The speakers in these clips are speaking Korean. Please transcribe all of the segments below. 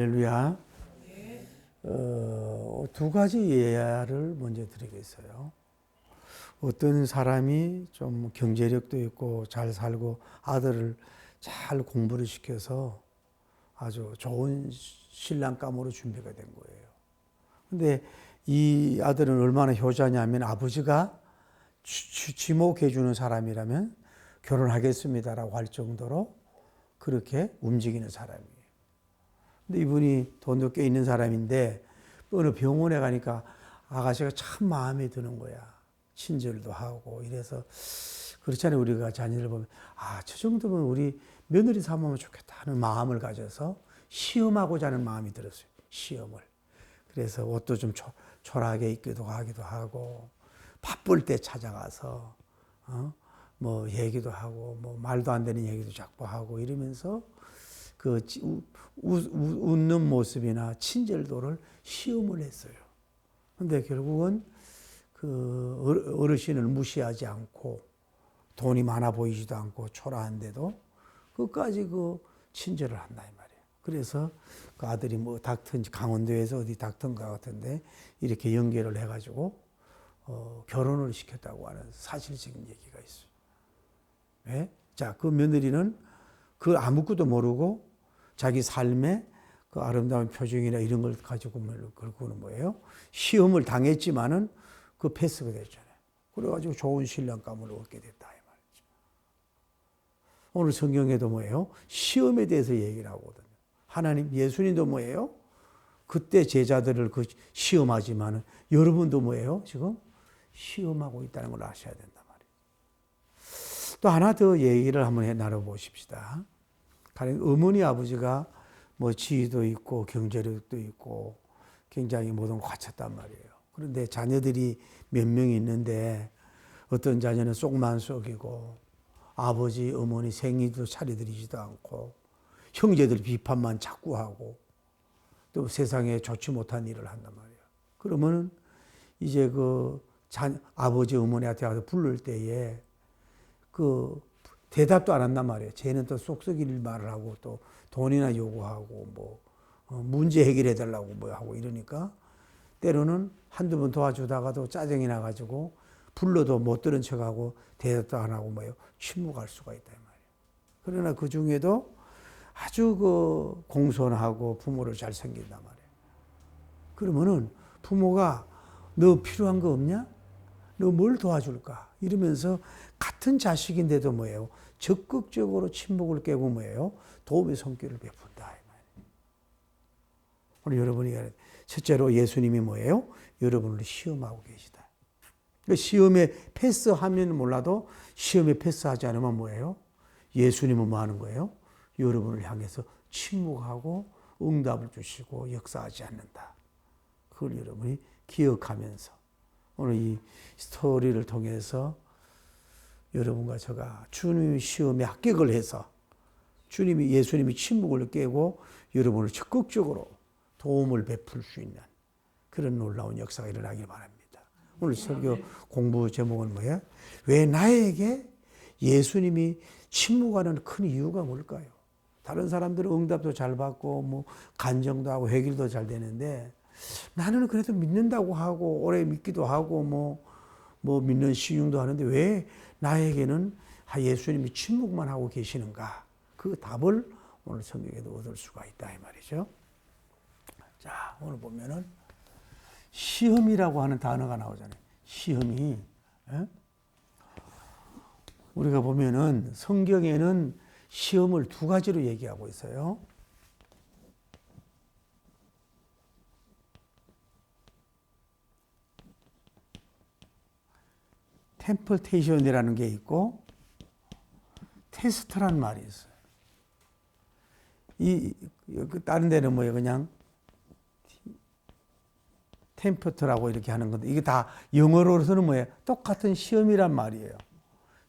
할렐루야. 두 가지 예화를 먼저 드리겠어요. 어떤 사람이 좀 경제력도 있고 잘 살고 아들을 잘 공부를 시켜서 아주 좋은 신랑감으로 준비가 된 거예요. 근데 이 아들은 얼마나 효자냐면 아버지가 지목해 주는 사람이라면 결혼하겠습니다라고 할 정도로 그렇게 움직이는 사람이에요. 근데 이분이 돈도 꽤 있는 사람인데 어느 병원에 가니까 아가씨가 참 마음에 드는 거야. 친절도 하고 이래서 그렇잖아요. 우리가 자녀를 보면 저 정도면 우리 며느리 삼으면 좋겠다 하는 마음을 가져서 시험하고자 하는 마음이 들었어요. 시험을. 그래서 옷도 좀 초라하게 입기도 하기도 하고 바쁠 때 찾아가서 뭐 얘기도 하고 뭐 말도 안 되는 얘기도 자꾸 하고 이러면서 그 웃는 모습이나 친절도를 시험을 했어요. 근데 결국은 그 어르신을 무시하지 않고 돈이 많아 보이지도 않고 초라한데도 끝까지 그 친절을 한다 이 말이에요. 그래서 그 아들이 뭐 닥터인지 강원도에서 어디 닥터인가 같은데 이렇게 연결을 해가지고 결혼을 시켰다고 하는 사실적인 얘기가 있어요. 네? 자, 그 며느리는 그 아무것도 모르고 자기 삶의 그 아름다운 표정이나 이런 걸 가지고 그러고는 뭐예요? 시험을 당했지만은 그 패스가 됐잖아요. 그래가지고 좋은 신랑감을 얻게 됐다 이 말이죠. 오늘 성경에도 뭐예요? 시험에 대해서 얘기를 하거든요. 하나님, 예수님도 뭐예요? 그때 제자들을 그 시험하지만은 여러분도 뭐예요? 지금 시험하고 있다는 걸 아셔야 된단 말이에요. 또 하나 더 얘기를 한번 나눠보십시다. 어머니 아버지가 뭐 지위도 있고 경제력도 있고 굉장히 모든 걸 갖췄단 말이에요. 그런데 자녀들이 몇 명이 있는데 어떤 자녀는 쏙만 쏙이고 아버지 어머니 생일도 차려드리지도 않고 형제들 비판만 자꾸 하고 또 세상에 좋지 못한 일을 한단 말이에요. 그러면은 이제 아버지 어머니한테 가서 부를 때에 대답도 안 한단 말이에요. 쟤는 또 쏙쏙일 말을 하고 또 돈이나 요구하고 뭐 문제 해결해 달라고 뭐 하고 이러니까 때로는 한두 번 도와주다가도 짜증이 나가지고 불러도 못 들은 척하고 대답도 안 하고 뭐예요. 침묵할 수가 있다 이 말이에요. 그러나 그 중에도 아주 공손하고 부모를 잘 섬긴단 말이에요. 그러면은 부모가 너 필요한 거 없냐? 너 뭘 도와줄까? 이러면서 같은 자식인데도 뭐예요? 적극적으로 친목을 깨고 뭐예요? 도움의 손길을 베푼다. 오늘 여러분이 첫째로 예수님이 뭐예요? 여러분을 시험하고 계시다. 시험에 패스하면 몰라도 시험에 패스하지 않으면 뭐예요? 예수님은 뭐 하는 거예요? 여러분을 향해서 침묵하고 응답을 주시고 역사하지 않는다. 그걸 여러분이 기억하면서 오늘 이 스토리를 통해서 여러분과 제가 주님의 시험에 합격을 해서 예수님이 침묵을 깨고 여러분을 적극적으로 도움을 베풀 수 있는 그런 놀라운 역사가 일어나길 바랍니다. 오늘 설교 공부 제목은 뭐야? 왜 나에게 예수님이 침묵하는 큰 이유가 뭘까요? 다른 사람들은 응답도 잘 받고 뭐 간정도 하고 해결도 잘 되는데 나는 그래도 믿는다고 하고 오래 믿기도 하고 뭐 믿는 시중도 하는데 왜 나에게는 예수님이 침묵만 하고 계시는가? 그 답을 오늘 성경에도 얻을 수가 있다 이 말이죠. 자, 오늘 보면은 시험이라고 하는 단어가 나오잖아요. 시험이 우리가 보면은 성경에는 시험을 두 가지로 얘기하고 있어요. 템플테이션이라는 게 있고 테스트란 말이 있어요. 다른 데는 뭐예요? 그냥 템프트라고 이렇게 하는 건데 이게 다 영어로서는 뭐예요? 똑같은 시험이란 말이에요.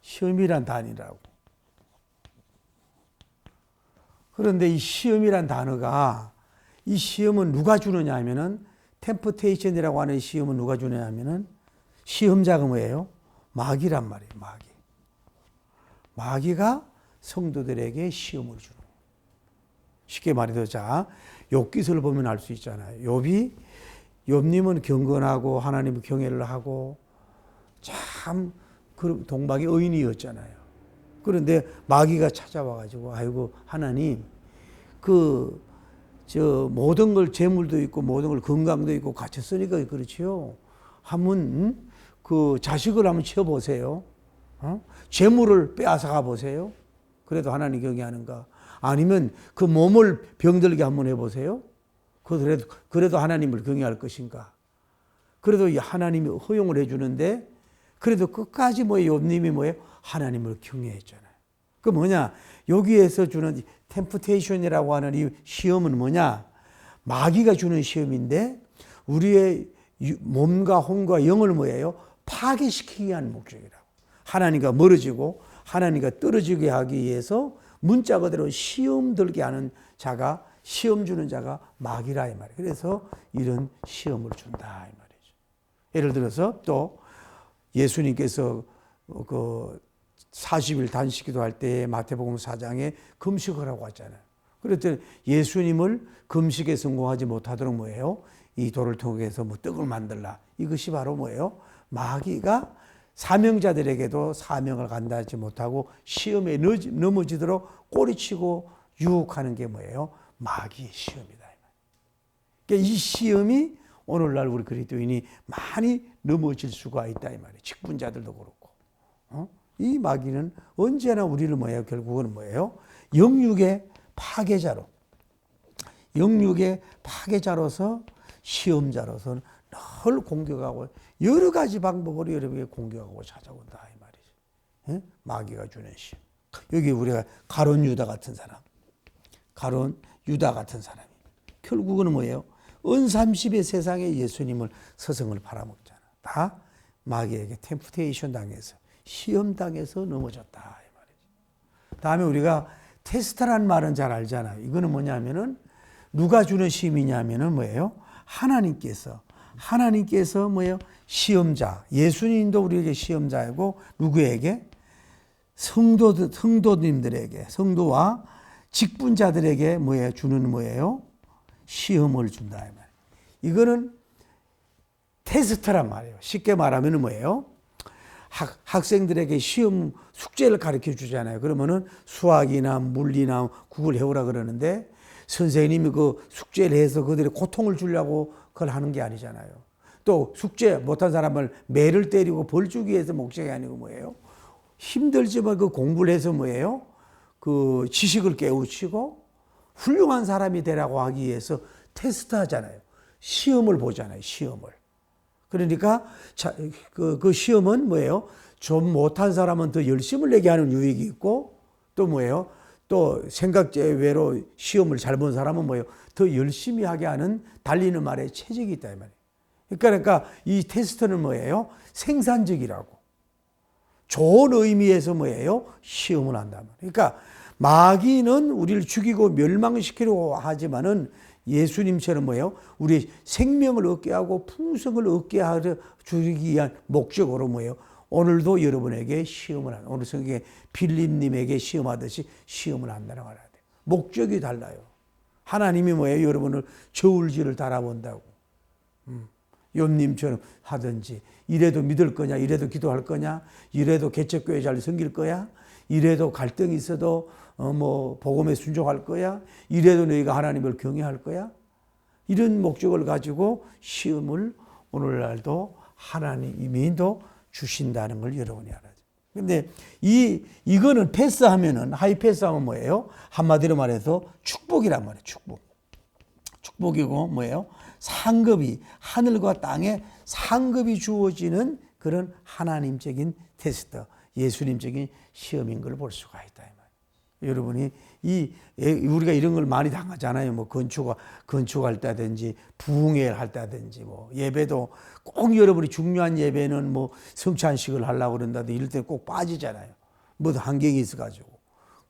시험이란 단위라고. 그런데 이 시험이란 단어가 이 시험은 누가 주느냐 하면은 템프테이션이라고 하는 시험은 누가 주느냐 하면은 시험자가 뭐예요? 마귀란 말이에요. 마귀가 성도들에게 시험을 주는 거예요. 쉽게 말해서 자, 욥기서를 보면 알 수 있잖아요. 욥님은 경건하고 하나님을 경외를 하고 참 동방의 의인이었잖아요. 그런데 마귀가 찾아와가지고 아이고 하나님 모든 걸 재물도 있고 모든 걸 건강도 있고 같이 쓰니까 그렇지요. 한번 그 자식을 한번 치워보세요. 재물을 빼앗아가 보세요. 그래도 하나님 경외하는가? 아니면 그 몸을 병들게 한번 해보세요. 그래도 하나님을 경외할 것인가? 그래도 하나님이 허용을 해주는데 그래도 끝까지 욥님이 하나님을 경외했잖아요. 그 뭐냐? 여기에서 주는 템프테이션이라고 하는 이 시험은 뭐냐? 마귀가 주는 시험인데 우리의 몸과 혼과 영을 파괴시키기 위한 목적이라고. 하나님과 멀어지고 하나님과 떨어지게 하기 위해서 문자 그대로 시험 들게 하는 자가, 시험 주는 자가 마귀라 이 말이에요. 그래서 이런 시험을 준다 이 말이죠. 예를 들어서 또 예수님께서 그 40일 단식기도 할 때 마태복음 4장에 금식을 하고 왔잖아요. 그랬더니 예수님을 금식에 성공하지 못하도록 이 돌을 통해서 떡을 만들라. 이것이 바로 마귀가 사명자들에게도 사명을 감당하지 못하고 시험에 넘어지도록 꼬리치고 유혹하는 게 마귀의 시험이다. 그러니까 이 시험이 오늘날 우리 그리스도인이 많이 넘어질 수가 있다 이 말이에요. 직분자들도 그렇고. 이 마귀는 언제나 우리를 결국은 영육의 파괴자로, 영육의 파괴자로서 시험자로서 늘 공격하고 여러 가지 방법으로 여러분에게 공격하고 찾아온다 이 말이죠. 마귀가 주는 시험. 여기 우리가 가론 유다 같은 사람, 결국은 은삼십의 세상에 예수님을 서성을 팔아먹잖아. 다 마귀에게 템프테이션 당해서 시험 당해서 넘어졌다 이 말이죠. 다음에 우리가 테스트란 말은 잘 알잖아요. 이거는 뭐냐면은 누가 주는 시험이냐면은 하나님께서 시험자, 예수님도 우리에게 시험자이고 누구에게? 성도님들에게, 성도와 직분자들에게 주는 시험을 준다 이 말이에요. 이거는 테스트란 말이에요. 쉽게 말하면 학생들에게 시험 숙제를 가르쳐 주잖아요. 그러면은 수학이나 물리나 국어를 해오라 그러는데 선생님이 그 숙제를 해서 그들의 고통을 주려고 그걸 하는 게 아니잖아요. 또 숙제 못한 사람을 매를 때리고 벌 주기 위해서 목적이 아니고 힘들지만 그 공부를 해서 그 지식을 깨우치고 훌륭한 사람이 되라고 하기 위해서 테스트 하잖아요. 시험을 보잖아요. 시험을. 그러니까 그 시험은 좀 못한 사람은 더 열심을 내게 하는 유익이 있고 또 또 생각 외로 시험을 잘 본 사람은 더 열심히 하게 하는 달리는 말에 체적이 있다 이 말이에요. 그러니까 이 테스트는 생산적이라고. 좋은 의미에서 시험을 한다. 그러니까 마귀는 우리를 죽이고 멸망시키려고 하지만은 예수님처럼 우리 생명을 얻게 하고 풍성을 얻게 하려 주기 위한 목적으로 오늘도 여러분에게 시험을 하는, 오늘 성경에 빌립님에게 시험하듯이 시험을 한다는 걸 알아야 돼요. 목적이 달라요. 하나님이 여러분을 저울질을 달아본다고. 욥님처럼 하든지, 이래도 믿을 거냐, 이래도 기도할 거냐, 이래도 개척교회 잘 섬길 거야, 이래도 갈등이 있어도 복음에 순종할 거야, 이래도 너희가 하나님을 경외할 거야. 이런 목적을 가지고 시험을 오늘날도 하나님이 주신다는 걸 여러분이 알아야죠. 근데 이거는 패스하면은, 하이 패스하면 한마디로 말해서 축복이란 말이에요. 축복이고 상급이, 하늘과 땅에 상급이 주어지는 그런 하나님적인 테스트, 예수님적인 시험인 걸 볼 수가 있다. 여러분이 우리가 이런 걸 많이 당하잖아요. 건축할 때든지 부흥회를 할 때든지 예배도 꼭 여러분이 중요한 예배는 성찬식을 하려고 그런다든지 이럴 때 꼭 빠지잖아요. 환경이 있어가지고.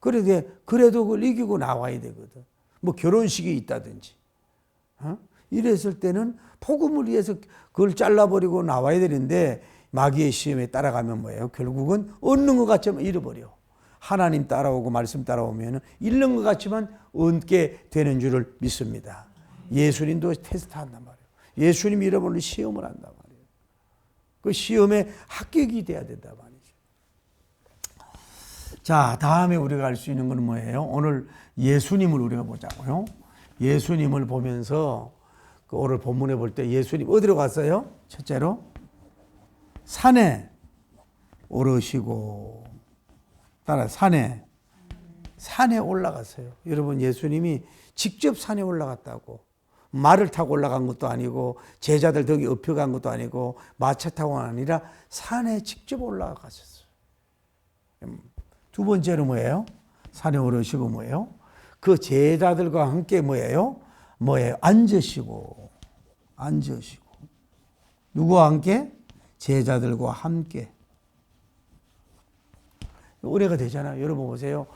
그래도 그걸 이기고 나와야 되거든. 결혼식이 있다든지. 이랬을 때는 복음을 위해서 그걸 잘라버리고 나와야 되는데 마귀의 시험에 따라가면 결국은 얻는 것 같지만 잃어버려. 하나님 따라오고 말씀 따라오면 잃는 것 같지만 얻게 되는 줄을 믿습니다. 예수님도 테스트한단 말이에요. 예수님 이름으로 시험을 한단 말이에요. 그 시험에 합격이 돼야 된단 말이죠. 자, 다음에 우리가 알 수 있는 건 뭐예요? 오늘 예수님을 우리가 보자고요. 예수님을 보면서 그 오늘 본문에 볼 때 예수님 어디로 갔어요? 첫째로 산에 오르시고 따라 산에 올라갔어요. 여러분, 예수님이 직접 산에 올라갔다고, 말을 타고 올라간 것도 아니고 제자들 덕에 업혀간 것도 아니고 마차 타고가 아니라 산에 직접 올라가셨어요. 두 번째로 뭐예요? 산에 오르시고 뭐예요? 그 제자들과 함께 뭐예요? 앉으시고. 누구와 함께? 제자들과 함께. 은혜가 되잖아요. 여러분 보세요.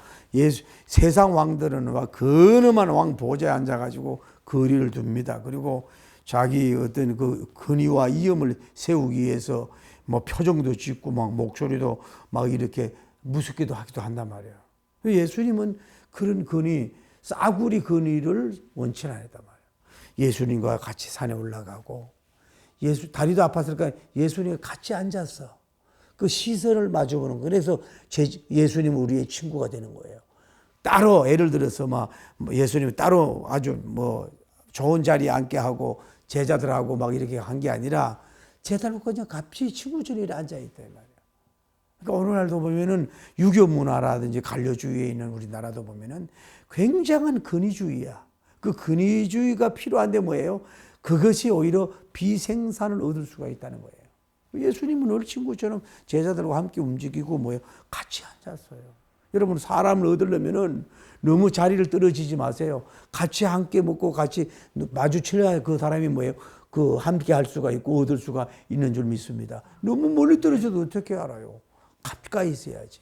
세상 왕들은 근엄한 왕 보좌에 앉아가지고 거리를 둡니다. 그리고 자기 어떤 그 근위와 이음을 세우기 위해서 뭐 표정도 짓고 막 목소리도 막 이렇게 무섭게도 하기도 한단 말이에요. 예수님은 그런 근위, 싸구리 근위를 원치 않았단 말이에요. 예수님과 같이 산에 올라가고, 다리도 아팠을까 예수님과 같이 앉았어. 그 시선을 마주보는 거예요. 그래서 예수님은 우리의 친구가 되는 거예요. 따로 예를 들어서 예수님이 따로 아주 좋은 자리에 앉게 하고 제자들하고 막 이렇게 한 게 아니라 제자들과 그냥 같이 친구처럼 앉아있단 말이에요. 그러니까 오늘날도 보면은 유교 문화라든지 관료주의에 있는 우리나라도 보면은 굉장한 근위주의야. 그 근위주의가 필요한데 뭐예요? 그것이 오히려 비생산을 얻을 수가 있다는 거예요. 예수님은 늘 친구처럼 제자들과 함께 움직이고 같이 앉았어요. 여러분, 사람을 얻으려면은 너무 자리를 떨어지지 마세요. 같이 함께 먹고 같이 마주쳐야 그 사람이 그 함께 할 수가 있고 얻을 수가 있는 줄 믿습니다. 너무 멀리 떨어져도 어떻게 알아요? 가까이 있어야지.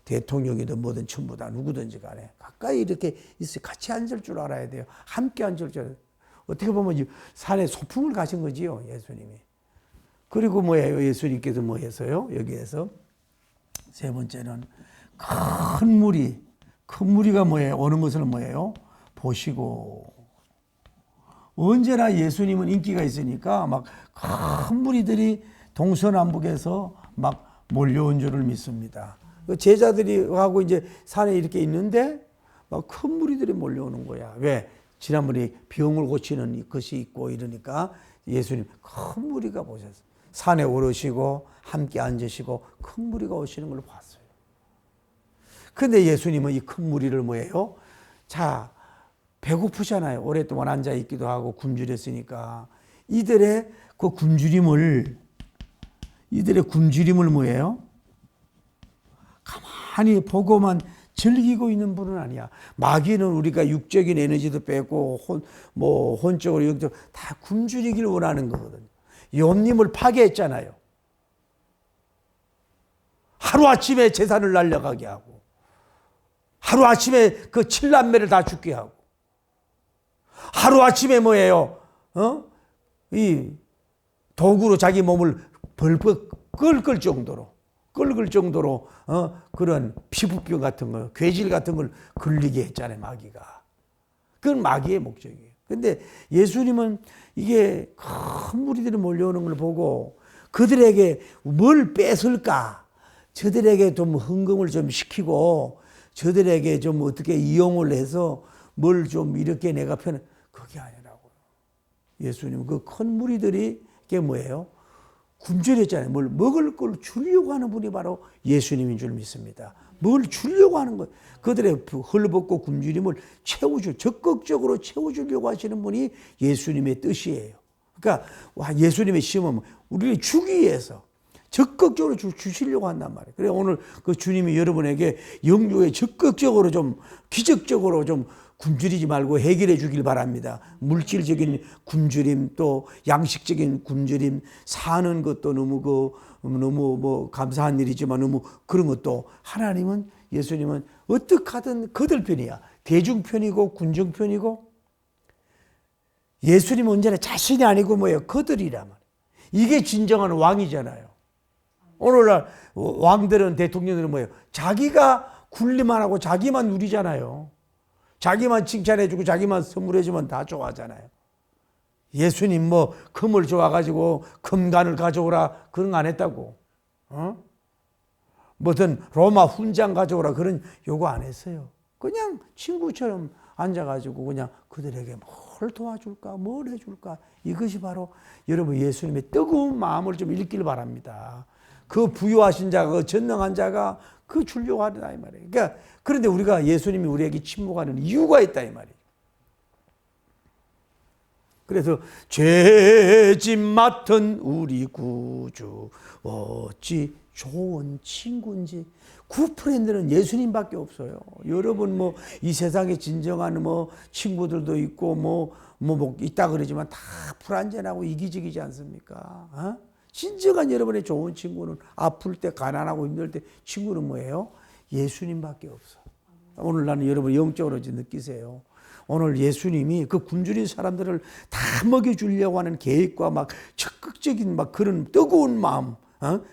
대통령이든 뭐든 전부 다 누구든지 간에 가까이 이렇게 있어 같이 앉을 줄 알아야 돼요. 함께 앉을 줄. 어떻게 보면 산에 소풍을 가신 거지요, 예수님이. 그리고 예수님께서 했어요? 여기에서 세 번째는 큰 무리가 오는 것을 보시고. 언제나 예수님은 인기가 있으니까 큰 무리들이 동서남북에서 몰려온 줄을 믿습니다. 제자들이 하고 이제 산에 이렇게 있는데 큰 무리들이 몰려오는 거야. 왜? 지난번에 병을 고치는 것이 있고 이러니까 예수님 큰 무리가 보셨어요. 산에 오르시고 함께 앉으시고 큰 무리가 오시는 걸 봤어요. 그런데 예수님은 이 큰 무리를 자, 배고프잖아요. 오랫동안 앉아있기도 하고 굶주렸으니까. 이들의 굶주림을 가만히 보고만 즐기고 있는 분은 아니야. 마귀는 우리가 육적인 에너지도 빼고 혼적으로 영적으로 다 굶주리기를 원하는 거거든요. 욥님을 파괴했잖아요. 하루아침에 재산을 날려가게 하고 하루아침에 그 7남매를 다 죽게 하고 하루아침에 이 도구로 자기 몸을 벌벌 끓을 정도로 그런 피부병 같은 거, 괴질 같은 걸 걸리게 했잖아요, 마귀가. 그건 마귀의 목적이에요. 근데 예수님은 이게 큰 무리들이 몰려오는 걸 보고 그들에게 뭘 뺏을까? 저들에게 좀 흥금을 좀 시키고 저들에게 좀 어떻게 이용을 해서 뭘 좀 이렇게 내가 그게 아니라고요. 예수님 그 큰 무리들이 그게 뭐예요? 굶주렸잖아요. 뭘 먹을 걸 주려고 하는 분이 바로 예수님인 줄 믿습니다. 뭘 주려고 하는 거예요. 그들의 헐벗고 굶주림을 적극적으로 채워주려고 하시는 분이 예수님의 뜻이에요. 그러니까 예수님의 시험은 우리를 주기 위해서 적극적으로 주시려고 한단 말이에요. 그래서 오늘 그 주님이 여러분에게 영육에 적극적으로 좀 기적적으로 좀 굶주리지 말고 해결해 주길 바랍니다. 물질적인 굶주림 또 양식적인 굶주림 사는 것도 너무 감사한 일이지만 너무 그런 것도 하나님은 예수님은 어떻게 하든 그들 편이야. 대중 편이고 군중 편이고 예수님은 언제나 자신이 아니고 그들이란 말이에요. 이게 진정한 왕이잖아요. 오늘날 왕들은 대통령들은 자기가 군림만 하고 자기만 누리잖아요. 자기만 칭찬해주고 자기만 선물해주면 다 좋아하잖아요. 예수님 뭐 금을 좋아가지고 금관을 가져오라 그런 거 안 했다고. 무슨 로마 훈장 가져오라 그런 요구 안 했어요. 그냥 친구처럼 앉아가지고 그냥 그들에게 뭘 도와줄까, 뭘 해줄까. 이것이 바로 여러분 예수님의 뜨거운 마음을 좀 읽기를 바랍니다. 그 부유하신 자가, 그 전능한 자가 그 주려고 하다 이 말이에요. 그러니까 그런데 우리가 예수님이 우리에게 침묵하는 이유가 있다 이 말이에요. 그래서 죄짐 맡은 우리 구주 어찌 좋은 친구인지. 구프렌드는 예수님밖에 없어요. 여러분 뭐 이 세상에 진정한 뭐 친구들도 있고 뭐 있다 그러지만 다 불완전하고 이기적이지 않습니까? 진정한 여러분의 좋은 친구는 아플 때, 가난하고 힘들 때 친구는 뭐예요? 예수님밖에 없어. 오늘 나는 여러분 영적으로 느끼세요. 오늘 예수님이 그 굶주린 사람들을 다 먹여주려고 하는 계획과 막 적극적인 막 그런 뜨거운 마음,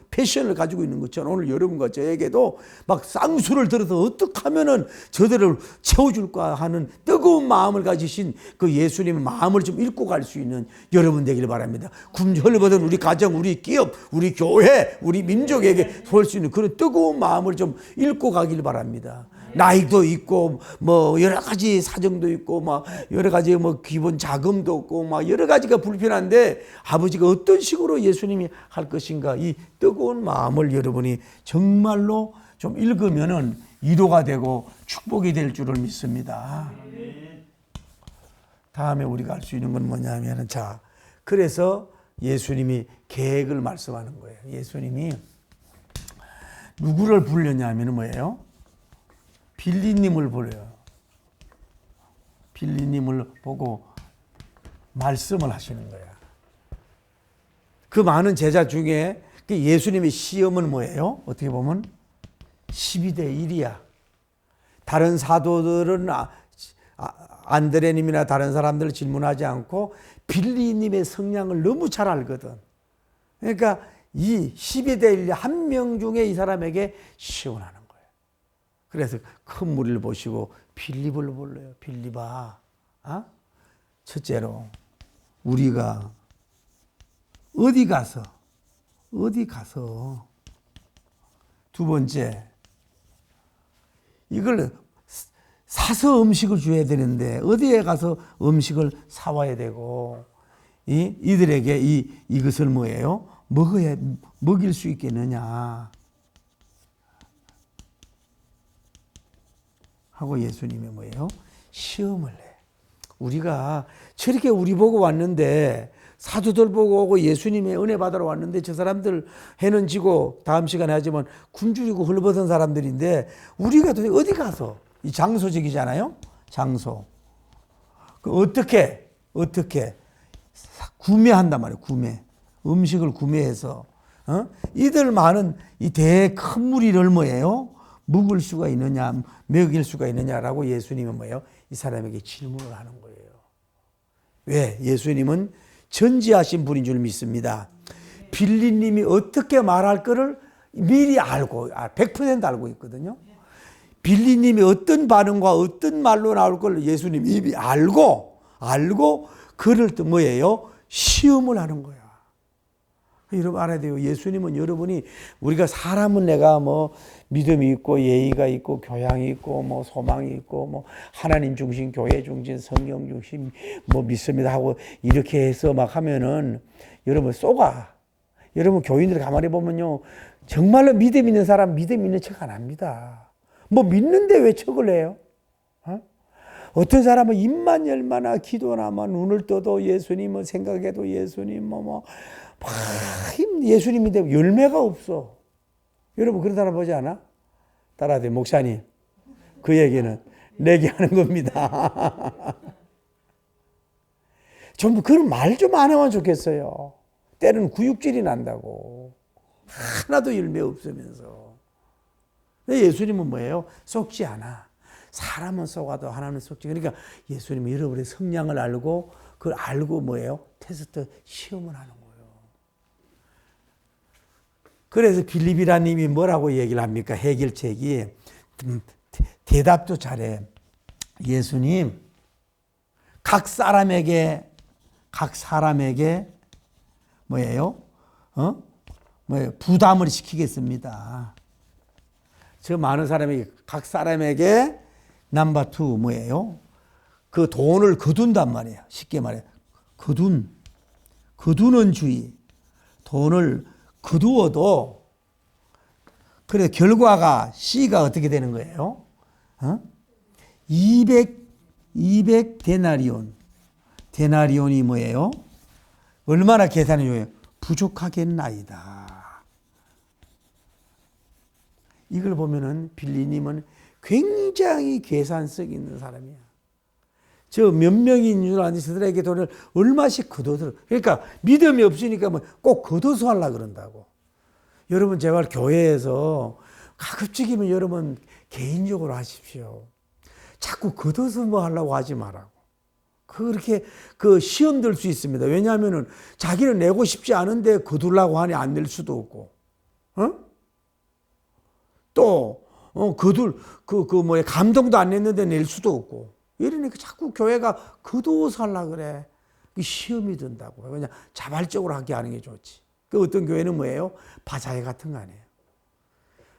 패션을 가지고 있는 것처럼 오늘 여러분과 저에게도 막 쌍수를 들어서 어떻게 하면은 저들을 채워줄까 하는 뜨거운 마음을 가지신 그 예수님의 마음을 좀 읽고 갈 수 있는 여러분 되기를 바랍니다. 굶주려보던 우리 가정, 우리 기업, 우리 교회, 우리 민족에게 볼 수 있는 그런 뜨거운 마음을 좀 읽고 가길 바랍니다. 나이도 있고 뭐 여러 가지 사정도 있고 막 여러 가지 뭐 기본 자금도 없고 막 여러 가지가 불편한데 아버지가 어떤 식으로 예수님이 할 것인가, 이 뜨거운 마음을 여러분이 정말로 좀 읽으면은 위로가 되고 축복이 될 줄을 믿습니다. 다음에 우리가 할 수 있는 건 뭐냐면은 자, 그래서 예수님이 계획을 말씀하는 거예요. 예수님이 누구를 불렀냐면은 뭐예요? 빌리님을 불러요. 빌리님을 보고 말씀을 하시는 거야. 그 많은 제자 중에 예수님의 시험은 뭐예요? 어떻게 보면 12대 1이야. 다른 사도들은 안드레님이나 다른 사람들 질문하지 않고 빌리님의 성향을 너무 잘 알거든. 그러니까 이 12대 1 한 명 중에 이 사람에게 시험하는 거예요. 그래서 큰 무리를 보시고 빌립을 불러요. 빌립아, 첫째로 우리가 어디 가서 두 번째 이걸 사서 음식을 줘야 되는데 어디에 가서 음식을 사와야 되고 이들에게 이것을 뭐예요? 먹일 수 있겠느냐 하고 예수님이 뭐예요? 시험을 해. 우리가 저렇게 우리 보고 왔는데 사도들 보고 오고 예수님의 은혜 받으러 왔는데 저 사람들 해는 지고 다음 시간에 하지만 굶주리고 헐벗은 사람들인데 우리가 도대체 어디 가서 이 장소적이잖아요. 장소. 어떻게 구매한단 말이에요. 음식을 구매해서 이들 많은 이 대 큰 무리를 뭐예요? 먹을 수가 있느냐, 먹일 수가 있느냐라고 예수님은 뭐예요? 이 사람에게 질문을 하는 거예요. 왜? 예수님은 전지하신 분인 줄 믿습니다. 빌리님이 어떻게 말할 거를 미리 알고 100% 알고 있거든요. 빌리님이 어떤 반응과 어떤 말로 나올 걸 예수님이 이미 알고 그를 또 뭐예요? 시험을 하는 거야. 여러분 알아야 돼요. 예수님은 여러분이 우리가 사람은 내가 뭐 믿음이 있고 예의가 있고 교양이 있고 뭐 소망이 있고 뭐 하나님 중심, 교회 중심, 성경 중심 뭐 믿습니다 하고 이렇게 해서 막 하면은 여러분 쏘가. 여러분 교인들 가만히 보면요. 정말로 믿음 있는 사람 믿음 있는 척 안 합니다. 뭐 믿는데 왜 척을 해요? 어떤 사람은 입만 열마나 기도나마 눈을 떠도 예수님을 생각해도 예수님 예수님인데 열매가 없어. 여러분 그런 사람 보지 않아? 따라하세요. 목사님 그 얘기는 내게 하는 겁니다. 좀 그런 말 좀 안 하면 좋겠어요. 때로는 구육질이 난다고. 하나도 열매 없으면서. 예수님은 뭐예요? 속지 않아. 사람은 속아도 하나는 속지. 그러니까 예수님은 여러분의 성량을 알고 그걸 알고 뭐예요? 테스트 시험을 하는 거예요. 그래서 빌립이라님이 뭐라고 얘기를 합니까? 해결책이 대답도 잘해. 예수님 각 사람에게 뭐예요? 부담을 시키겠습니다. 저 많은 사람이 각 사람에게 넘버 투 뭐예요? 그 돈을 거둔단 말이에요. 쉽게 말해 거두는 주의. 돈을 거두어도 그래 결과가 C가 어떻게 되는 거예요? 200 데나리온. 데나리온이 뭐예요? 얼마나 계산이 좋아요? 부족하겠나이다. 이걸 보면은 빌리님은 굉장히 계산성 있는 사람이야. 저 몇 명이 있는 줄 아니 저들에게 돈을 얼마씩 거둬들어. 그러니까 믿음이 없으니까 뭐 꼭 거둬서 하려고 그런다고. 여러분 제발 교회에서 가급적이면 여러분 개인적으로 하십시오. 자꾸 거둬서 뭐 하려고 하지 말라고. 그렇게 그 시험 들 수 있습니다. 왜냐하면은 자기는 내고 싶지 않은데 거두려고 하니 안 낼 수도 없고, 또 감동도 안 냈는데 낼 수도 없고. 이러니까 자꾸 교회가 거두어서 하려고 그래. 시험이 든다고. 그냥 자발적으로 하게 하는 게 좋지. 그 어떤 교회는 뭐예요? 바자회 같은 거 아니에요.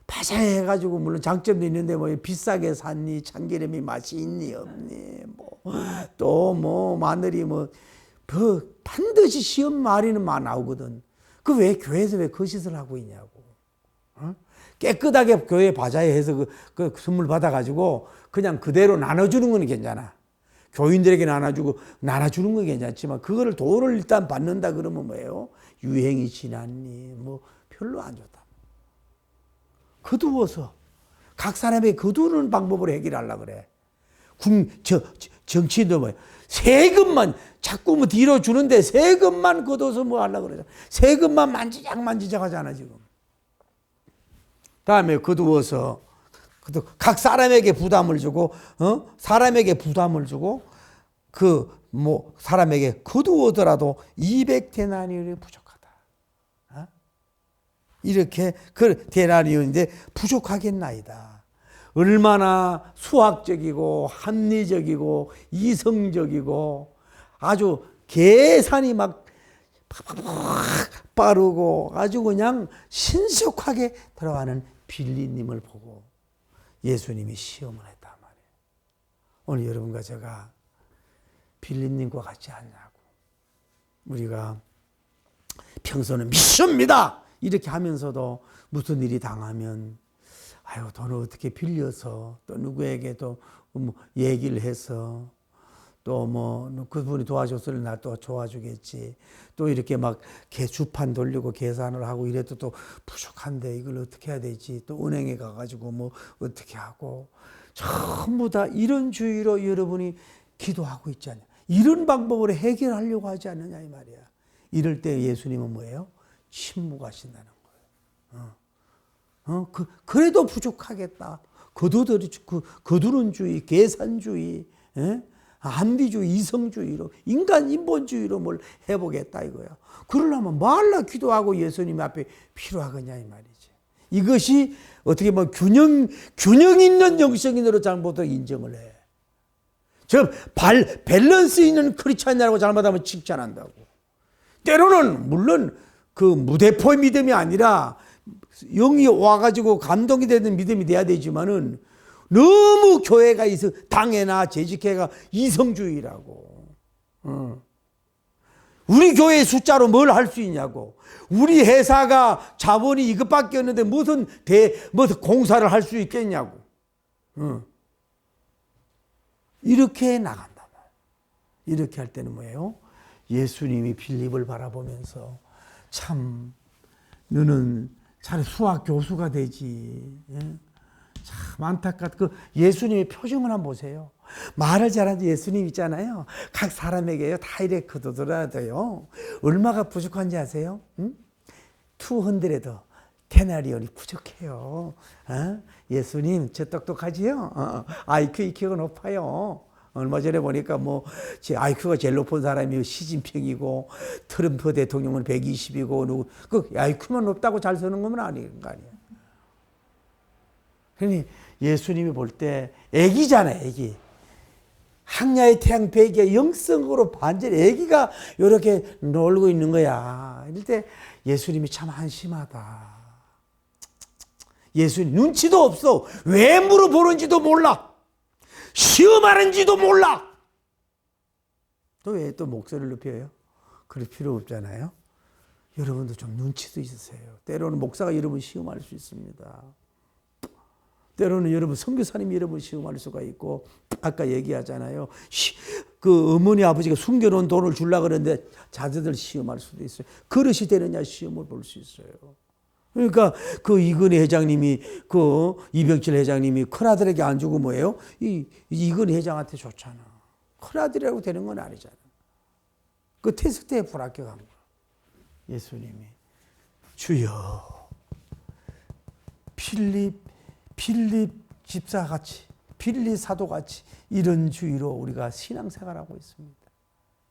바자회 해가지고 물론 장점도 있는데 뭐 비싸게 샀니, 참기름이 맛이 있니 없니, 또 마늘이 반드시 시험 말이는 나오거든. 그 왜 교회에서 왜 거짓을 하고 있냐고. 깨끗하게 교회 바자회 해서 그 선물 받아가지고 그냥 그대로 나눠주는 건 괜찮아. 교인들에게 나눠주는 건 괜찮지만 그거를 돈을 일단 받는다 그러면 뭐예요? 유행이 지났니? 별로 안 좋다. 거두어서 각 사람의 거두는 방법으로 해결하려고 그래. 정치인도 세금만 자꾸 뒤로 주는데 세금만 거둬서 하려고 그래. 세금만 만지작 하잖아 지금. 다음에 거두어서 각 사람에게 부담을 주고 사람에게 부담을 주고 사람에게 거두어더라도 200데나리온이 부족하다. 이렇게 그 데나리온인데 부족하겠나이다. 얼마나 수학적이고 합리적이고 이성적이고 아주 계산이 막 빠르고 아주 그냥 신속하게 들어가는 빌리님을 보고 예수님이 시험을 했단 말이에요. 오늘 여러분과 제가 빌리님과 같지 않냐고. 우리가 평소는 믿습니다 이렇게 하면서도 무슨 일이 당하면 돈을 어떻게 빌려서 또 누구에게 또 얘기를 해서 또 그분이 도와줬으면 나 또 도와주겠지. 또 이렇게 막 주판 돌리고 계산을 하고 이래도 또 부족한데 이걸 어떻게 해야 되지? 또 은행에 가가지고 어떻게 하고 전부 다 이런 주의로 여러분이 기도하고 있지 않냐? 이런 방법으로 해결하려고 하지 않느냐 이 말이야. 이럴 때 예수님은 뭐예요? 침묵하신다는 거예요. 그래도 부족하겠다. 거두는 주의, 계산주의, 합리주의, 이성주의로 인간 인본주의로 뭘 해보겠다 이거야. 그러려면 말라 기도하고 예수님 앞에 필요하겠냐 이 말이지. 이것이 어떻게 보면 균형 있는 영성인으로 잘못해서 인정을 해. 밸런스 있는 크리스찬이라고 잘못하면 칭찬한다고. 때로는 물론 그 무대포의 믿음이 아니라 영이 와가지고 감동이 되는 믿음이 돼야 되지만은 너무 교회가 당해나 재직회가 이성주의라고. 우리 교회 숫자로 뭘 할 수 있냐고. 우리 회사가 자본이 이것밖에 없는데 무슨 공사를 할 수 있겠냐고. 이렇게 나간단 말이에요. 이렇게 할 때는 뭐예요? 예수님이 빌립을 바라보면서 참 너는 차라리 수학 교수가 되지. 참 안타깝고 예수님의 표정을 한번 보세요. 말을 잘하는 예수님 있잖아요. 각 사람에게요 다 이렇게 거둬들어야 얼마가 부족한지 아세요? 200 데나리온이 부족해요. 예수님 저 똑똑하지요? IQ, EQ가 높아요. 얼마 전에 보니까 제 IQ가 제일 높은 사람이 시진핑이고 트럼프 대통령은 120이고 그 IQ만 높다고 잘 서는 건 아닌 거 아니에요. 그러니 예수님이 볼 때 애기잖아요, 애기. 항야의 태양 베개 영성으로 반전히 아기가 이렇게 놀고 있는 거야. 이럴 때 예수님이 참 한심하다. 예수님 눈치도 없어. 왜 물어보는지도 몰라. 시험하는지도 몰라. 또 왜 또 목소리를 높여요? 그럴 필요 없잖아요. 여러분도 좀 눈치도 있으세요. 때로는 목사가 여러분 시험할 수 있습니다. 때로는 여러분 선교사님이 여러분 시험할 수가 있고, 아까 얘기하잖아요. 그 어머니 아버지가 숨겨놓은 돈을 주려고 그러는데 자녀들 시험할 수도 있어요. 그릇이 되느냐 시험을 볼 수 있어요. 그러니까 그 이건희 회장님이, 그 이병철 회장님이 큰아들에게 안 주고 뭐예요? 이건희 회장한테 줬잖아. 큰아들이라고 되는 건 아니잖아. 그 테스트에 불합격한 거야. 예수님이 주여, 필립 집사같이, 필립 사도같이 이런 주의로 우리가 신앙생활하고 있습니다.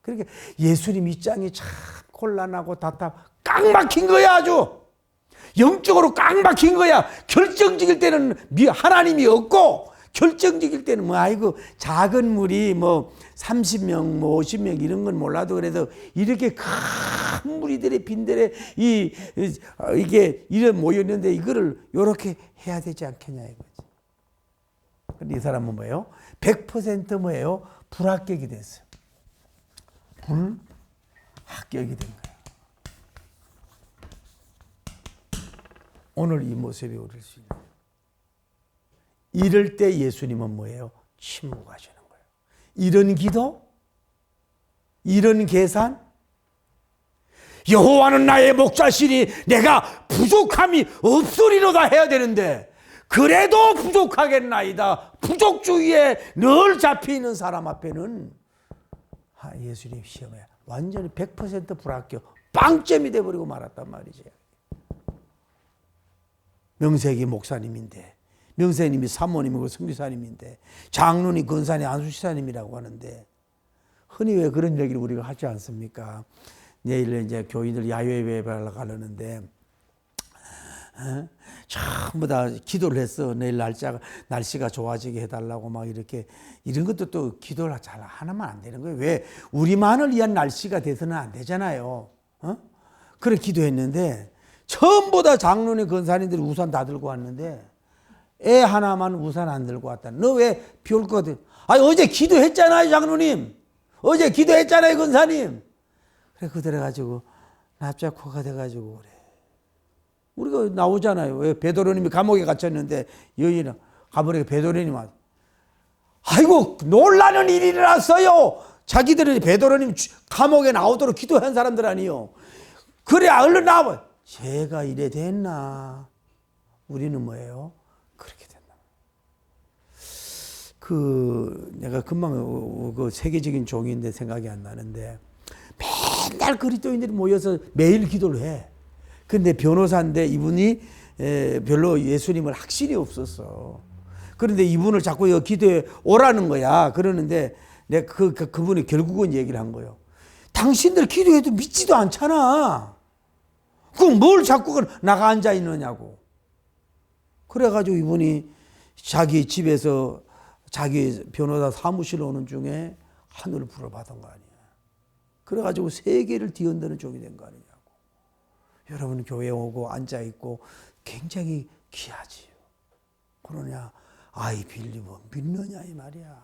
그러니까 예수님 입장이 참 곤란하고 꽉 막힌 거야. 아주 영적으로 꽉 막힌 거야. 결정적일 때는 하나님이 없고, 결정적일 때는 뭐 아이고 작은 무리 뭐 30명 뭐 50명 이런 건 몰라도 그래도 이렇게 큰 무리들의 빈들에 이게 이런 모였는데 이거를 이렇게 해야 되지 않겠냐 이거지. 근데 이 사람은 뭐예요? 100% 뭐예요? 불합격이 됐어요. 불합격이 된 거예요. 오늘 이 모습이 우릴 수 있는. 이럴 때 예수님은 뭐예요? 침묵하시는 거예요. 이런 기도, 이런 계산, 여호와는 나의 목자시니 내가 부족함이 없으리로다 해야 되는데, 그래도 부족하겠나이다. 부족주의에 늘 잡혀있는 사람 앞에는 예수님 시험에 완전히 100% 불합격, 빵점이 돼버리고 말았단 말이지. 명색이 목사님인데, 명세님이 사모님이고 선교사님인데, 장로님 권사님 안수시사님이라고 하는데, 흔히 왜 그런 얘기를 우리가 하지 않습니까? 내일 이제 교인들 야외 예배를 가려는데 전부 다 기도를 했어. 내일 날씨가 좋아지게 해달라고 막 이렇게. 이런 것도 또 기도를 잘 하나만 안 되는 거예요. 왜? 우리만을 위한 날씨가 돼서는 안 되잖아요. 그래 기도했는데 전부 다 장로님 권사님들이 우산 다 들고 왔는데 애 하나만 우산 안 들고 왔다. 너 왜 비 올 것 같아? 아니 어제 기도했잖아요 장로님. 어제 기도했잖아요 권사님. 그래 그래가지고 납작코가 돼가지고 그래. 우리가 나오잖아요. 왜 베드로님이 감옥에 갇혔는데 여인은 가버리게 베드로님이 왔. 아이고 놀라는 일이 일어났어요. 자기들은 베드로님 감옥에 나오도록 기도한 사람들 아니요. 그래 얼른 나와. 제가 이래 됐나? 우리는 뭐예요? 그렇게 된다. 내가 금방 그 세계적인 종인데 생각이 안 나는데 맨날 그리스도인들이 모여서 매일 기도를 해. 근데 변호사인데 이분이 별로 예수님을 확신이 없었어. 그런데 이분을 자꾸 여기 기도에 오라는 거야. 그러는데 내가 그분이 결국은 얘기를 한 거예요. 당신들 기도해도 믿지도 않잖아. 그럼 뭘 자꾸 나가 앉아 있느냐고. 그래가지고 이분이 자기 집에서 자기 변호사 사무실 오는 중에 하늘을 불어받은 거 아니야. 그래가지고 세계를 뒤흔드는 종이 된 거 아니냐고. 여러분 교회 오고 앉아있고 굉장히 귀하지요. 그러냐 아이 빌리면 믿느냐 이 말이야.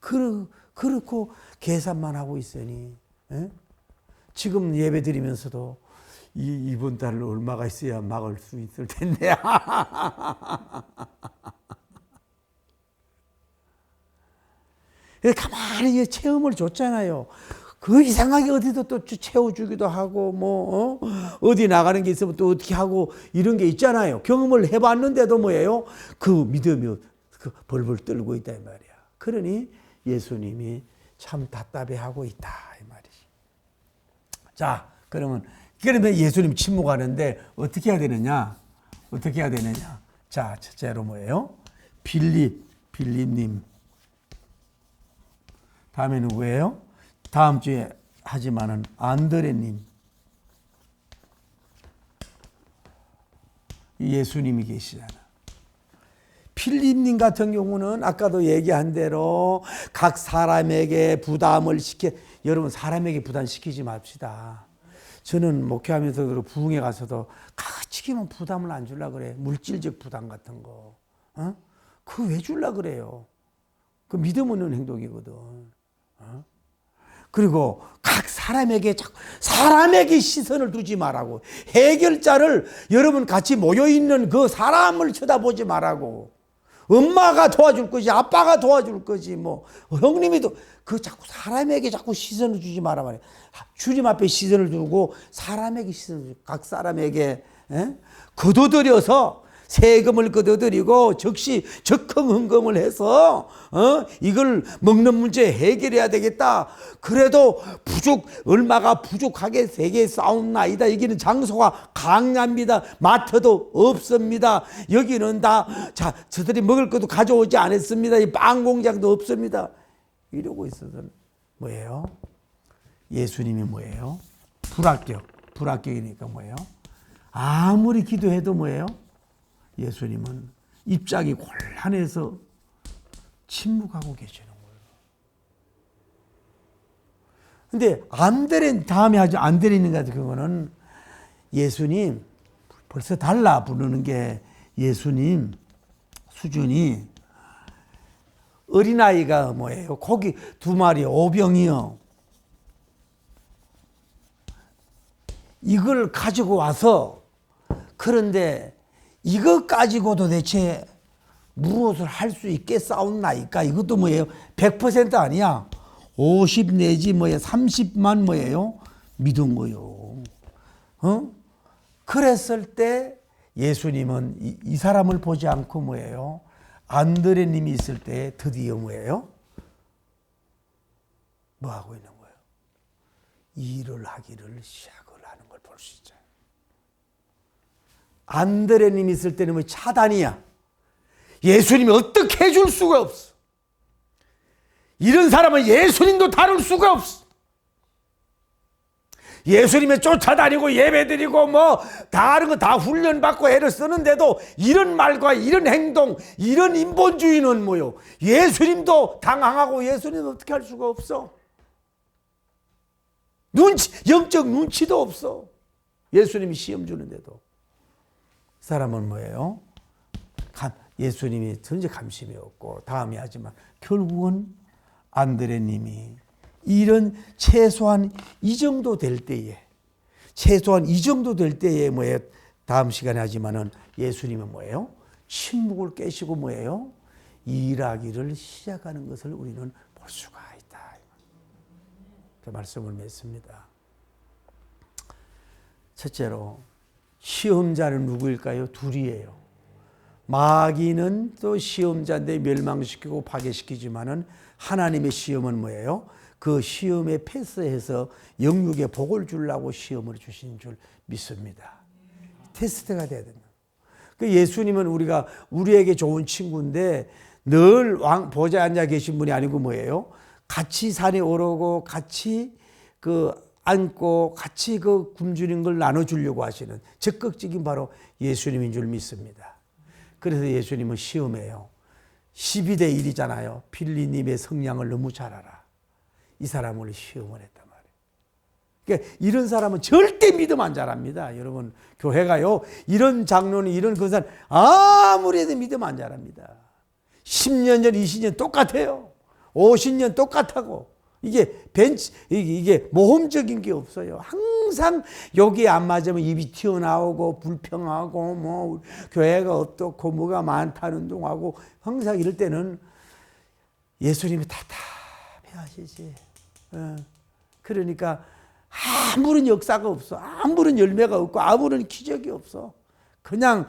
그렇고 계산만 하고 있으니 에? 지금 예배 드리면서도 이번 달은 얼마가 있어야 막을 수 있을 텐데 가만히 체험을 줬잖아요. 그 이상하게 어디도 또 채워주기도 하고 어디 나가는 게 있으면 또 어떻게 하고 이런 게 있잖아요. 경험을 해봤는데도 뭐예요? 그 믿음이 벌벌 떨고 있다 이 말이야. 그러니 예수님이 참 답답해하고 있다 이 말이지. 자 그러면 예수님 침묵하는데 어떻게 해야 되느냐? 어떻게 해야 되느냐? 자 첫째로 뭐예요? 빌립님. 다음에 누구예요? 다음 주에 하지만은 안드레님. 예수님이 계시잖아. 필립님 같은 경우는 아까도 얘기한 대로 각 사람에게 부담을 여러분 사람에게 부담시키지 맙시다. 저는 목회하면서도 부흥회 가서도 가치기면 부담을 안 주려고 그래. 물질적 부담 같은 거. 그거 왜 주려고 그래요? 그 믿음 없는 행동이거든. 그리고 각 사람에게 시선을 두지 말라고. 해결자를 여러분 같이 모여있는 그 사람을 쳐다보지 말라고. 엄마가 도와줄 거지, 아빠가 도와줄 거지, 뭐, 형님이 자꾸 사람에게 자꾸 시선을 주지 마라 말이야. 주님 앞에 시선을 두고 사람에게 시선을 주고, 각 사람에게, 거둬들여서 세금을 거둬들이고 적흥흥금을 해서 이걸 먹는 문제 해결해야 되겠다. 그래도 얼마가 부족하게 세계 싸움나이다. 여기는 장소가 강야입니다. 마트도 없습니다. 여기는 다 저들이 먹을 것도 가져오지 않았습니다. 이 빵 공장도 없습니다. 이러고 있어서는 뭐예요? 예수님이 뭐예요? 불합격이니까 뭐예요? 아무리 기도해도 뭐예요? 예수님은 입장이 곤란해서 침묵하고 계시는 거예요. 근데 다음에 아주 안드레님 같은 경우는 예수님 벌써 달라 부르는 게 예수님 수준이 어린아이가 뭐예요? 고기 2마리 5병이요. 이걸 가지고 와서 그런데 이것 가지고도 대체 무엇을 할 수 있겠사옵나이까? 이것도 뭐예요? 100% 아니야. 50 내지 30만 뭐예요? 믿은 거요. 그랬을 때 예수님은 이 사람을 보지 않고 뭐예요? 안드레님이 있을 때 드디어 뭐예요? 뭐 하고 있는 거예요? 일을 하기를 시작을 하는 걸 볼 수 있죠. 안드레님이 있을 때는 뭐 차단이야. 예수님이 어떻게 해줄 수가 없어. 이런 사람은 예수님도 다룰 수가 없어. 예수님이 쫓아다니고 예배드리고 뭐 다른 거 다 훈련받고 애를 쓰는데도 이런 말과 이런 행동, 이런 인본주의는 뭐요? 예수님도 당황하고 예수님은 어떻게 할 수가 없어. 영적 눈치도 없어. 예수님이 시험 주는데도. 사람은 뭐예요? 예수님이 전혀 관심이 없고 다음이 하지만 결국은 안드레님이 이런 최소한 이 정도 될 때에 뭐예요? 다음 시간에 하지만은 예수님은 뭐예요? 침묵을 깨시고 뭐예요? 일하기를 시작하는 것을 우리는 볼 수가 있다. 그 말씀을 맺습니다. 첫째로 시험자는 누구일까요? 둘이에요. 마귀는 또 시험자인데 멸망시키고 파괴시키지만은 하나님의 시험은 뭐예요? 그 시험에 패스해서 영육의 복을 주려고 시험을 주신 줄 믿습니다. 테스트가 돼야 됩니다. 그 예수님은 우리에게 좋은 친구인데 늘 보좌에 앉아 계신 분이 아니고 뭐예요? 같이 산에 오르고 같이 앉고 같이 굶주린 걸 나눠주려고 하시는 적극적인 바로 예수님인 줄 믿습니다. 그래서 예수님은 시험해요. 12대 1이잖아요. 필리님의 성량을 너무 잘 알아. 이 사람을 시험을 했단 말이에요. 그러니까 이런 사람은 절대 믿음 안 잘합니다. 여러분 교회가요. 이런 장로는 이런 근사는 아무리 해도 믿음 안 잘합니다. 10년 전 20년 똑같아요. 50년 똑같다고. 이게 모험적인 게 없어요. 항상 여기에 안 맞으면 입이 튀어나오고 불평하고 뭐 교회가 어떻고 뭐가 많다는 둥하고 항상 이럴 때는 예수님이 답답해 하시지. 그러니까 아무런 역사가 없어. 아무런 열매가 없고 아무런 기적이 없어. 그냥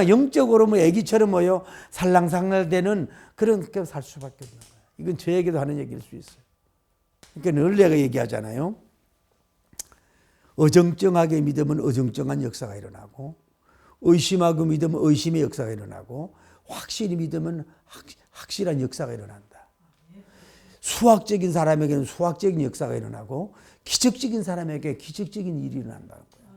영적으로 뭐 애기처럼 뭐요 살랑살랑되는 그런 게 살 수밖에 없는 거예요. 이건 저에게도 하는 얘기일 수 있어요. 그러니까 늘 내가 얘기하잖아요. 어정쩡하게 믿으면 어정쩡한 역사가 일어나고 의심하고 믿으면 의심의 역사가 일어나고 확실히 믿으면 확실한 역사가 일어난다. 수학적인 사람에게는 수학적인 역사가 일어나고 기적적인 사람에게 기적적인 일이 일어난다는 거예요.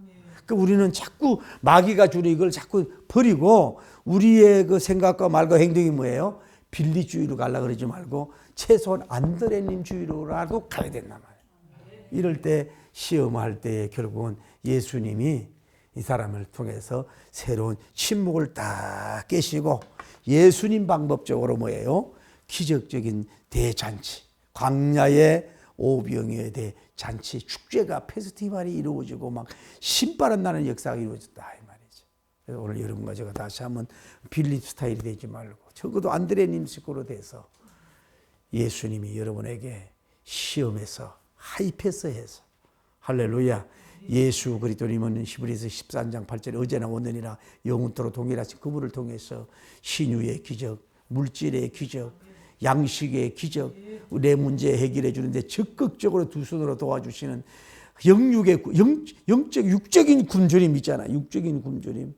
그 우리는 자꾸 마귀가 주는 이걸 자꾸 버리고 우리의 그 생각과 말과 행동이 뭐예요? 빌리주의로 가려고 그러지 말고 최소한 안드레님 주의로라도 가야 된단 말이에요. 이럴 때 시험할 때 결국은 예수님이 이 사람을 통해서 새로운 침묵을 딱 깨시고 예수님 방법적으로 뭐예요? 기적적인 대잔치, 광야의 오병이어에 대잔치, 축제가 페스티벌이 이루어지고 막 신바람 나는 역사가 이루어졌다 이 말이죠. 그래서 오늘 여러분과 제가 다시 한번 빌립 스타일이 되지 말고 적어도 안드레님 식으로 돼서 예수님이 여러분에게 시험해서 하이패스해서 할렐루야 예수 그리스도님은 히브리서 13장 8절에 어제나 오늘이나 영원토록 동일하신 그분을 통해서 신유의 기적, 물질의 기적, 양식의 기적, 내 문제 해결해 주는데 적극적으로 두 손으로 도와주시는 육적인 굶주림 있잖아. 육적인 굶주림.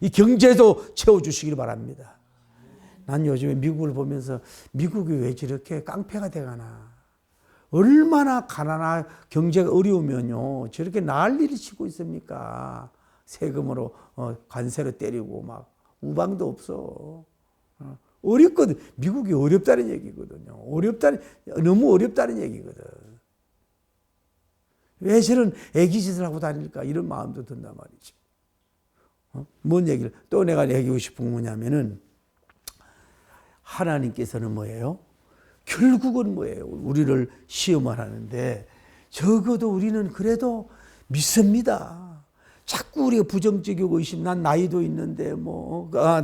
이 경제도 채워주시길 바랍니다. 난 요즘에 미국을 보면서 미국이 왜 저렇게 깡패가 돼가나. 얼마나 가난한 경제가 어려우면요. 저렇게 난리를 치고 있습니까? 세금으로 관세로 때리고 막 우방도 없어. 어렵거든. 미국이 어렵다는 얘기거든요. 너무 어렵다는 얘기거든. 왜 저런 애기짓을 하고 다닐까? 이런 마음도 든단 말이지. 뭔 얘기를 또 내가 얘기하고 싶은 건 뭐냐면은 하나님께서는 뭐예요? 결국은 뭐예요? 우리를 시험을 하는데 적어도 우리는 그래도 믿습니다. 자꾸 우리가 부정적이고 의심, 난 나이도 있는데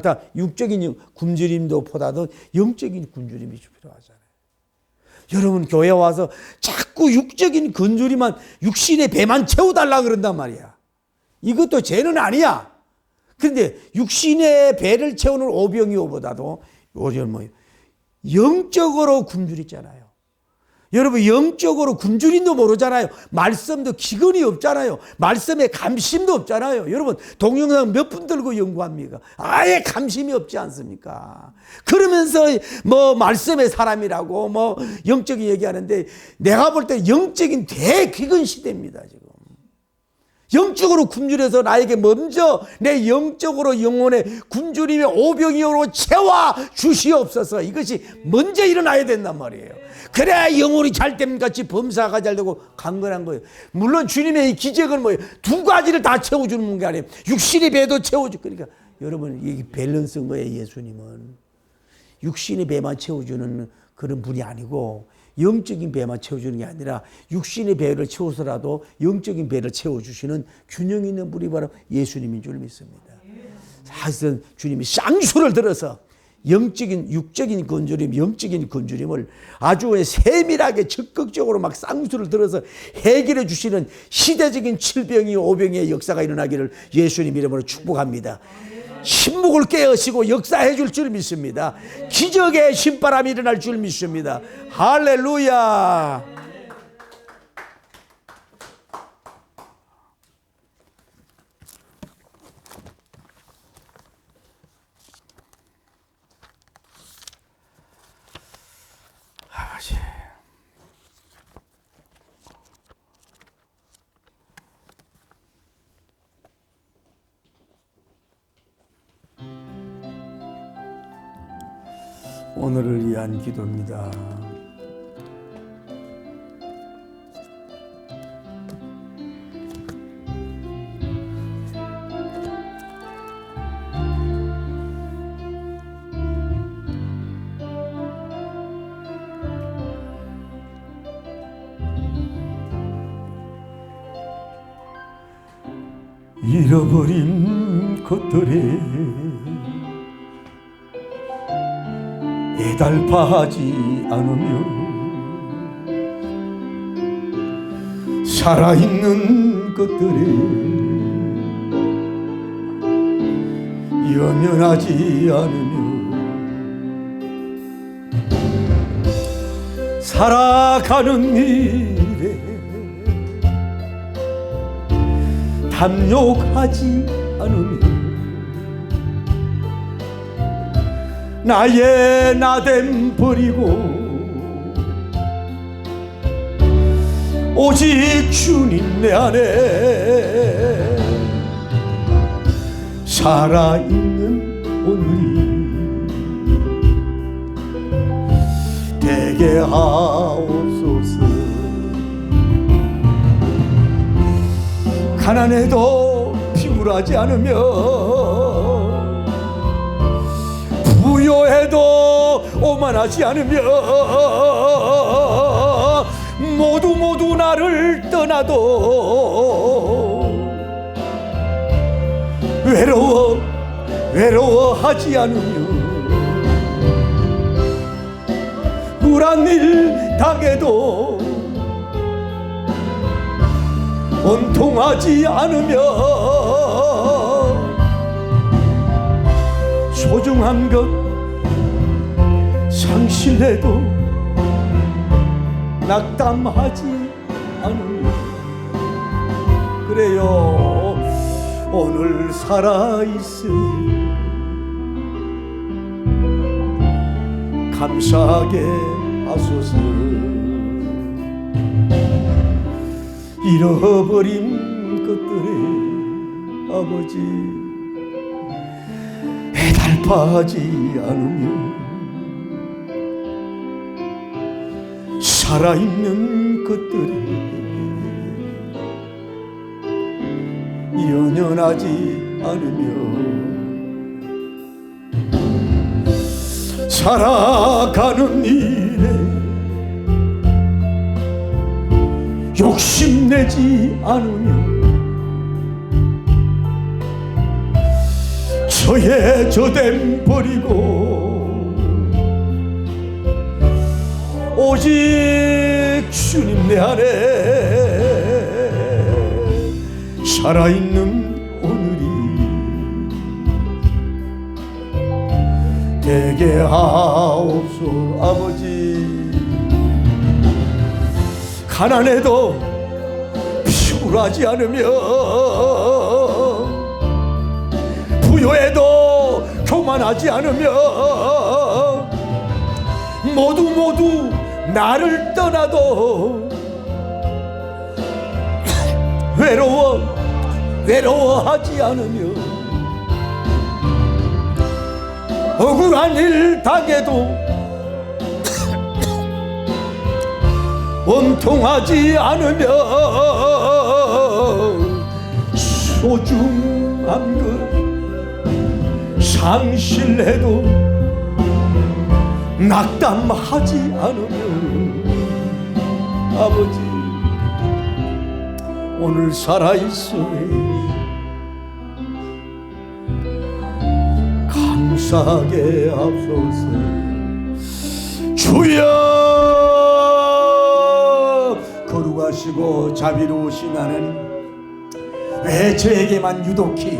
다 육적인 굶주림도 보다도 영적인 굶주림이 필요하잖아요. 여러분 교회 와서 자꾸 육적인 굶주림만 육신의 배만 채워달라 그런단 말이야. 이것도 죄는 아니야. 그런데 육신의 배를 채우는 오병이어보다도 요즘 뭐예요? 영적으로 굶주리잖아요. 여러분 영적으로 굶주림도 모르잖아요. 말씀도 기근이 없잖아요. 말씀에 감심도 없잖아요. 여러분 동영상 몇 분 들고 연구합니까? 아예 감심이 없지 않습니까? 그러면서 말씀의 사람이라고 영적인 얘기하는데 내가 볼 때 영적인 대기근 시대입니다 지금. 영적으로 굶주려서 나에게 먼저 내 영적으로 영혼의 굶주림의 오병이어로 채워 주시옵소서. 이것이 먼저 일어나야 된단 말이에요. 그래야 영혼이 잘 됨 같이 범사가 잘 되고 강건한 거예요. 물론 주님의 이 기적은 뭐예요? 두 가지를 다 채워주는 게 아니에요. 육신의 배도 채워주고. 그러니까 여러분 이게 밸런스인 거예요. 예수님은 육신의 배만 채워주는 그런 분이 아니고 영적인 배만 채워주는 게 아니라 육신의 배를 채워서라도 영적인 배를 채워주시는 균형 있는 분이 바로 예수님인 줄 믿습니다. 사실은 주님이 쌍수를 들어서 육적인 굶주림, 영적인 굶주림을 아주 세밀하게 적극적으로 막 쌍수를 들어서 해결해 주시는 시대적인 칠병이 오병의 역사가 일어나기를 예수님 이름으로 축복합니다. 침묵을 깨우시고 역사해 줄 줄 믿습니다. 기적의 신바람이 일어날 줄 믿습니다. 할렐루야. 오늘을 위한 기도입니다. 잃어버린 것들에 애달파하지 않으며 살아있는 것들에 연연하지 않으며 살아가는 미래 탐욕하지 않으며 나의 나됨 버리고 오직 주님 내 안에 살아있는 오늘이 되게 하옵소서. 가난해도 비굴하지 않으며 부요해도 오만하지 않으며 모두 나를 떠나도 외로워하지 않으며 불한 일 당해도 원통하지 않으며 소중한 것 상실해도 낙담하지 않으며 그래요. 오늘 살아있으니 감사하게 하소서. 잃어버린 것들에 아버지 애달파하지 않으며 살아있는 것들에 연연하지 않으며 살아가는 일에 욕심내지 않으며 저의 저됨 버리고 오직 주님 내 안에 살아있는 오늘이 되게 하옵소서. 아버지 가난해도 피곤하지 않으며 부요해도 교만하지 않으며 모두 나를 떠나도 외로워하지 않으며 억울한 일 당해도 원통하지 않으며 소중한 것 상실해도 낙담하지 않으며 아버지 오늘 살아있으니 감사하게 하소서. 주여 거룩하시고 자비로우신 하나님, 왜 저에게만 유독히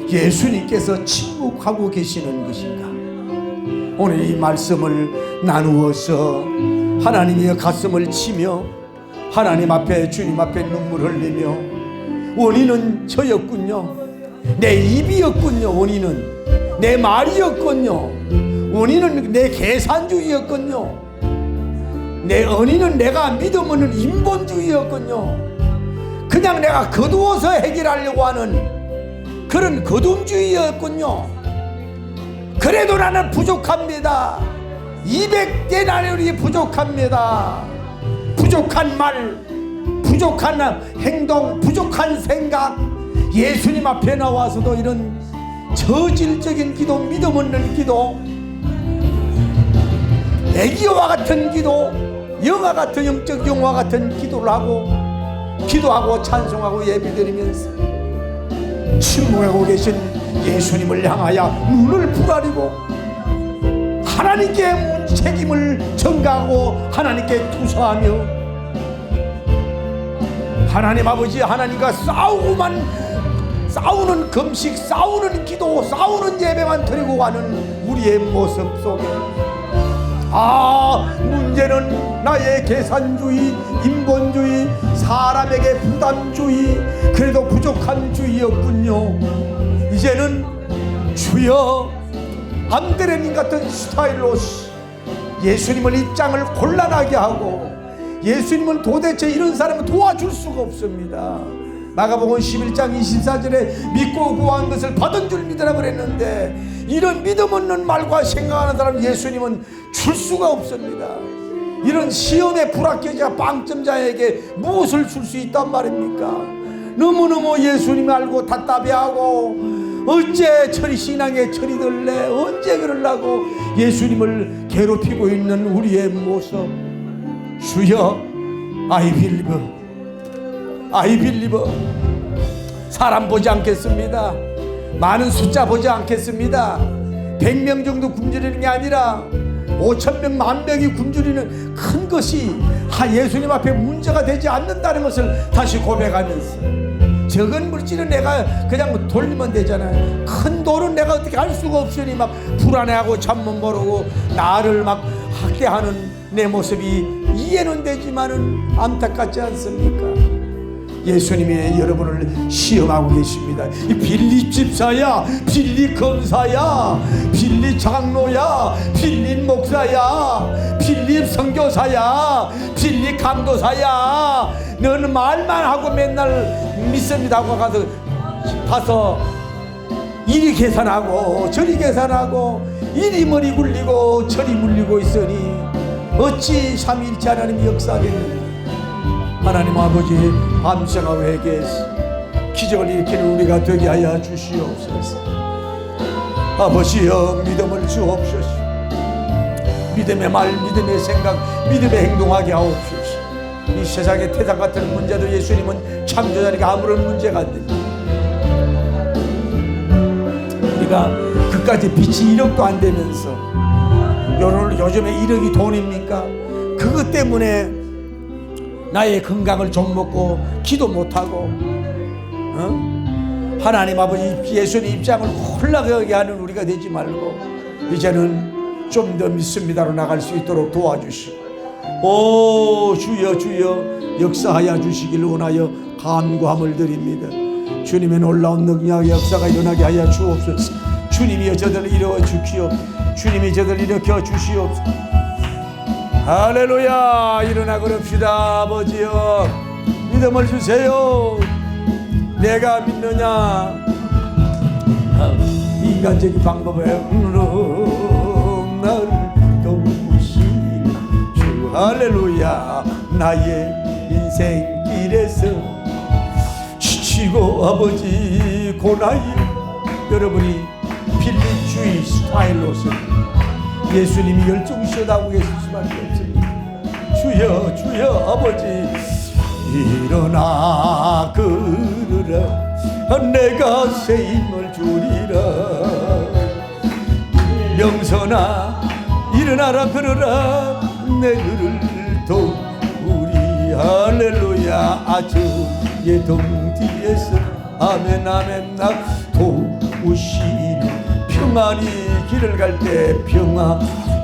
예수님께서 침묵하고 계시는 것인가? 오늘 이 말씀을 나누어서 하나님의 가슴을 치며 하나님 앞에 주님 앞에 눈물 흘리며 원인은 저였군요. 내 입이었군요. 원인은 내 말이었군요. 원인은 내 계산주의였군요. 내 원인은 내가 믿음 없는 인본주의였군요. 그냥 내가 거두어서 해결하려고 하는 그런 거둠주의였군요. 그래도 나는 부족합니다. 200대 나누리 부족합니다. 부족한 말, 부족한 행동, 부족한 생각, 예수님 앞에 나와서도 이런 저질적인 기도, 믿음 없는 기도, 애기와 같은 기도, 영화 같은 영적 영화 같은 기도를 하고 기도하고 찬송하고 예배드리면서 침묵하고 계신 예수님을 향하여 눈을 부라리고 하나님께 책임을 전가하고 하나님께 투사하며 하나님 아버지, 하나님과 싸우는 금식, 싸우는 기도, 싸우는 예배만 드리고 가는 우리의 모습 속에 문제는 나의 계산주의, 인본주의, 사람에게 부담주의, 그래도 부족한 주의였군요. 이제는 주여 안드레님 같은 스타일로 예수님을 입장을 곤란하게 하고 예수님은 도대체 이런 사람을 도와줄 수가 없습니다. 마가복음 11장 24절에 믿고 구한 것을 받은 줄 믿으라 그랬는데, 이런 믿음 없는 말과 생각하는 사람 예수님은 줄 수가 없습니다. 이런 시험에 불합격자 빵점자에게 무엇을 줄 수 있단 말입니까? 너무너무 예수님 알고 답답해하고 어째 철이 신앙의 철이 들래, 언제 그러려고 예수님을 괴롭히고 있는 우리의 모습. 주여, I believe. 사람 보지 않겠습니다. 많은 숫자 보지 않겠습니다. 100명 정도 굶주리는 게 아니라 5,000명, 10,000명이 굶주리는 큰 것이 예수님 앞에 문제가 되지 않는다는 것을 다시 고백하면서, 적은 물질은 내가 그냥 돌리면 되잖아요. 큰 돌은 내가 어떻게 할 수가 없으니 막 불안해하고 잠 못 모르고 나를 막 학대하는 내 모습이 이해는 되지만은 안타깝지 않습니까? 예수님이 여러분을 시험하고 계십니다. 이 빌립 집사야, 빌립 검사야, 빌립 장로야, 빌립 목사야, 빌립 선교사야, 빌립 강도사야, 너는 말만 하고 맨날 믿습니다 하고 가서 이리 계산하고 저리 계산하고 이리 머리 굴리고 저리 물리고 있으니 어찌 삼위일체 하나님이 역사하겠느냐. 하나님 아버지, 밤새가 회개해서 기적을 일으키는 우리가 되게 하여 주시옵소서. 아버지여, 믿음을 주옵소서. 믿음의 말, 믿음의 생각, 믿음의 행동하게 하옵소서. 이 세상의 태산 같은 문제도 예수님은 창조자니까 아무런 문제가 안 됩니다. 우리가 그까지 빛이 1억도 안 되면서, 요즘에 1억이 돈입니까? 그것 때문에 나의 건강을 좀 먹고 기도 못하고, 하나님 아버지 예수님 입장을 홀라가게 하는 우리가 되지 말고 이제는 좀 더 믿습니다로 나갈 수 있도록 도와주시고, 오 주여 주여 역사하여 주시길 원하여 간구함을 드립니다. 주님의 놀라운 능력 역사가 일어나게 하여 주옵소서. 주님이 저들을 일으켜 주시옵소서. 주님이 저들을 일으켜 주시옵소서. 할렐루야. 일어나 그럽시다. 아버지여, 믿음을 주세요. 내가 믿느냐? 인간적인 방법으로 나를 도우시는 주. 할렐루야. 나의 인생길에서 지치고 아버지 고나이, 여러분이 빌립주의 스타일로서 예수님이 열정시하고 계실 수밖에 없습니다. 주여 주여 아버지, 일어나 걸으라, 내가 새 힘을 주리라. 명선아 일어나라 걸으라, 내 너를 도우리. 할렐루야. 아주의 동 뒤에서 아멘 아멘 나 도우시는 평안히 길을 갈 때, 평화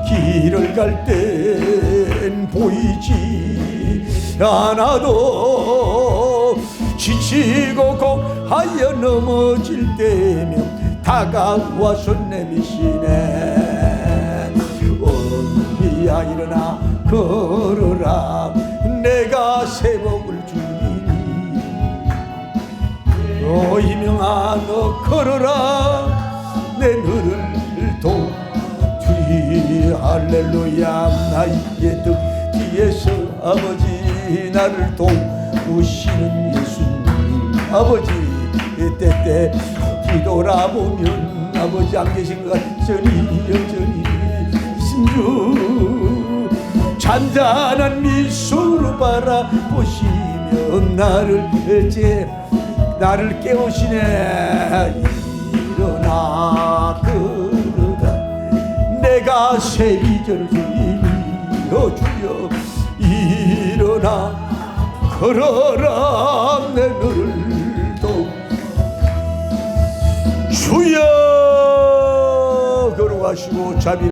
길을 갈 땐 보이지 않아도 지치고 공하여 넘어질 때면 다가와서 내미시네. 언니야 일어나 걸어라, 내가 새복을 주리니. 오 이명아 너 걸어라, 내 너를 도주리. 할렐루야. 나의 등 뒤에서 아버지 나를 도우시는 예수님. 아버지 때때 뒤돌아보면 아버지 안 계신 것 같으니 여전히 신주 잔잔한 미소로 바라보시며 나를 깨우시네. 일어나 걸어라, 내가 새 비전을 주리니. 주여 일어나 걸어라, 내 너를 도. 주여 걸어가시고 자비